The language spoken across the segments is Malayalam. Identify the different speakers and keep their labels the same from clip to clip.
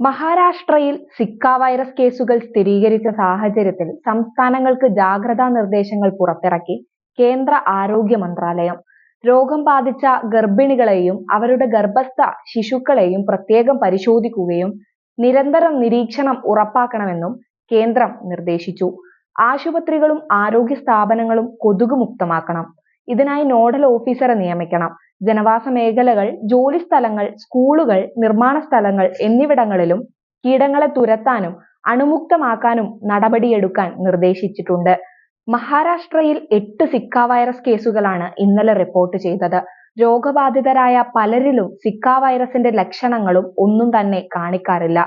Speaker 1: മഹാരാഷ്ട്രയിൽ സിക്ക വൈറസ് കേസുകൾ സ്ഥിരീകരിച്ച സാഹചര്യത്തിൽ സംസ്ഥാനങ്ങൾക്ക് ജാഗ്രതാ നിർദ്ദേശങ്ങൾ പുറത്തിറക്കി കേന്ദ്ര ആരോഗ്യ മന്ത്രാലയം. രോഗം ബാധിച്ച ഗർഭിണികളെയും അവരുടെ ഗർഭസ്ഥ ശിശുക്കളെയും പ്രത്യേകം പരിശോധിക്കുകയും നിരന്തരം നിരീക്ഷണം ഉറപ്പാക്കണമെന്നും കേന്ദ്രം നിർദ്ദേശിച്ചു. ആശുപത്രികളും ആരോഗ്യ സ്ഥാപനങ്ങളും കൊതുക് മുക്തമാക്കണം. ഇതിനായി നോഡൽ ഓഫീസറെ നിയമിക്കണം. ജനവാസ മേഖലകൾ, ജോലിസ്ഥലങ്ങൾ, സ്കൂളുകൾ, നിർമ്മാണ സ്ഥലങ്ങൾ എന്നിവിടങ്ങളിലും കീടങ്ങളെ തുരത്താനും അണുമുക്തമാക്കാനും നടപടിയെടുക്കാൻ നിർദ്ദേശിച്ചിട്ടുണ്ട്. മഹാരാഷ്ട്രയിൽ 8 സിക്ക വൈറസ് കേസുകളാണ് ഇന്നലെ റിപ്പോർട്ട് ചെയ്തത്. രോഗബാധിതരായ പലരിലും സിക്ക വൈറസിന്റെ ലക്ഷണങ്ങളും ഒന്നും തന്നെ കാണിക്കാറില്ല.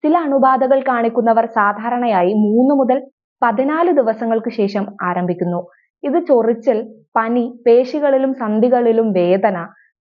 Speaker 1: ചില അണുബാധകൾ കാണിക്കുന്നവർ സാധാരണയായി 3 മുതൽ 14 ദിവസങ്ങൾക്ക് ശേഷം ആരംഭിക്കുന്നു. ഇത് ചൊറിച്ചിൽ, പനി, പേശികളിലും സന്ധികളിലും വേദന,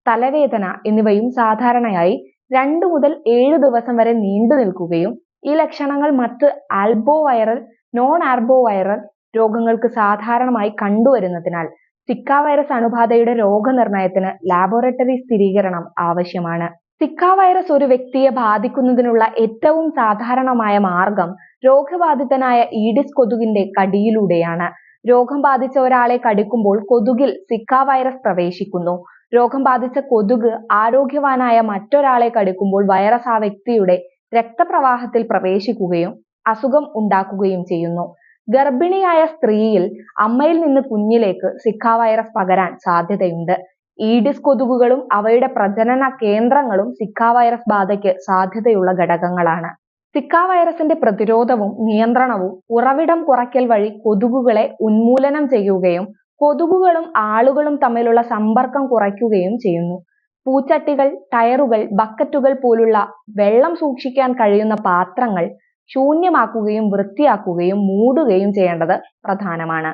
Speaker 1: തലവേദന എന്നിവയും സാധാരണയായി 2 മുതൽ 7 ദിവസം വരെ നീണ്ടു നിൽക്കുകയും ഈ ലക്ഷണങ്ങൾ മറ്റ് albo viral, non arbo viral രോഗങ്ങൾക്ക് സാധാരണമായി കണ്ടുവരുന്നതിനാൽ സിക്ക വൈറസ് അണുബാധയുടെ രോഗനിർണയത്തിന് ലാബോറട്ടറി സ്ഥിരീകരണം ആവശ്യമാണ്. സിക്ക വൈറസ് ഒരു വ്യക്തിയെ ബാധിക്കുന്നതിനുള്ള ഏറ്റവും സാധാരണമായ മാർഗം രോഗബാധിതനായ ഈഡിസ് കൊതുകിന്റെ കടിയിലൂടെയാണ്. രോഗം ബാധിച്ച ഒരാളെ കടിക്കുമ്പോൾ കൊതുകിൽ സിക്ക വൈറസ് പ്രവേശിക്കുന്നു. രോഗം ബാധിച്ച കൊതുക് ആരോഗ്യവാനായ മറ്റൊരാളെ കടിക്കുമ്പോൾ വൈറസ് ആ വ്യക്തിയുടെ രക്തപ്രവാഹത്തിൽ പ്രവേശിക്കുകയും അസുഖം ഉണ്ടാക്കുകയും ചെയ്യുന്നു. ഗർഭിണിയായ സ്ത്രീയിൽ അമ്മയിൽ നിന്ന് കുഞ്ഞിലേക്ക് സിക്ക വൈറസ് പകരാൻ സാധ്യതയുണ്ട്. ഈഡിസ് കൊതുകുകളും അവയുടെ പ്രജനന കേന്ദ്രങ്ങളും സിക്ക വൈറസ് ബാധയ്ക്ക് സാധ്യതയുള്ള ഘടകങ്ങളാണ്. സിക്ക വൈറസിന്റെ പ്രതിരോധവും നിയന്ത്രണവും ഉറവിടം കുറയ്ക്കൽ വഴി കൊതുകുകളെ ഉന്മൂലനം ചെയ്യുകയും കൊതുകുകളും ആളുകളും തമ്മിലുള്ള സമ്പർക്കം കുറയ്ക്കുകയും ചെയ്യുന്നു. പൂച്ചട്ടികൾ, ടയറുകൾ, ബക്കറ്റുകൾ പോലുള്ള വെള്ളം സൂക്ഷിക്കാൻ കഴിയുന്ന പാത്രങ്ങൾ ശൂന്യമാക്കുകയും വൃത്തിയാക്കുകയും മൂടുകയും ചെയ്യേണ്ടത് പ്രധാനമാണ്.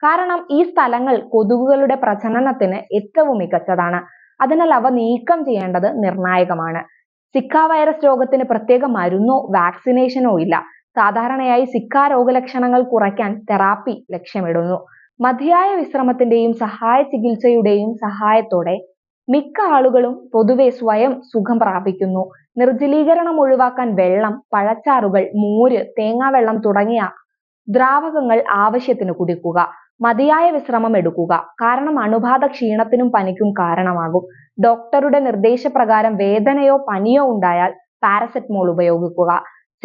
Speaker 1: കാരണം ഈ സ്ഥലങ്ങൾ കൊതുകുകളുടെ പ്രജനനത്തിന് ഏറ്റവും മികച്ചതാണ്. അതിനാൽ അവ നീക്കം ചെയ്യേണ്ടത് നിർണായകമാണ്. സിക്ക വൈറസ് രോഗത്തിന് പ്രത്യേക മരുന്നോ വാക്സിനേഷനോ ഇല്ല. സാധാരണയായി സിക്ക രോഗലക്ഷണങ്ങൾ കുറയ്ക്കാൻ തെറാപ്പി ലക്ഷ്യമിടുന്നു. മതിയായ വിശ്രമത്തിന്റെയും സഹായ ചികിത്സയുടെയും സഹായത്തോടെ മിക്ക ആളുകളും പൊതുവെ സ്വയം സുഖം പ്രാപിക്കുന്നു. നിർജ്ജലീകരണം ഒഴിവാക്കാൻ വെള്ളം, പഴച്ചാറുകൾ, മോര്, തേങ്ങാവെള്ളം തുടങ്ങിയ ദ്രാവകങ്ങൾ ആവശ്യത്തിന് കുടിക്കുക. മതിയായ വിശ്രമം എടുക്കുക. കാരണം അണുബാധ ക്ഷീണത്തിനും പനിക്കും കാരണമാകും. ഡോക്ടറുടെ നിർദ്ദേശപ്രകാരം വേദനയോ പനിയോ ഉണ്ടായാൽ പാരസെറ്റമോൾ ഉപയോഗിക്കുക.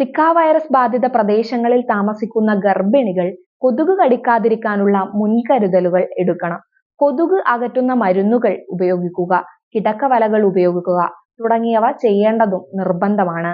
Speaker 1: സിക്ക വൈറസ് ബാധിത പ്രദേശങ്ങളിൽ താമസിക്കുന്ന ഗർഭിണികൾ കൊതുക് കടിക്കാതിരിക്കാനുള്ള മുൻകരുതലുകൾ എടുക്കണം. കൊതുക് അകറ്റുന്ന മരുന്നുകൾ ഉപയോഗിക്കുക, കിടക്കവലകൾ ഉപയോഗിക്കുക തുടങ്ങിയവ ചെയ്യേണ്ടതും നിർബന്ധമാണ്.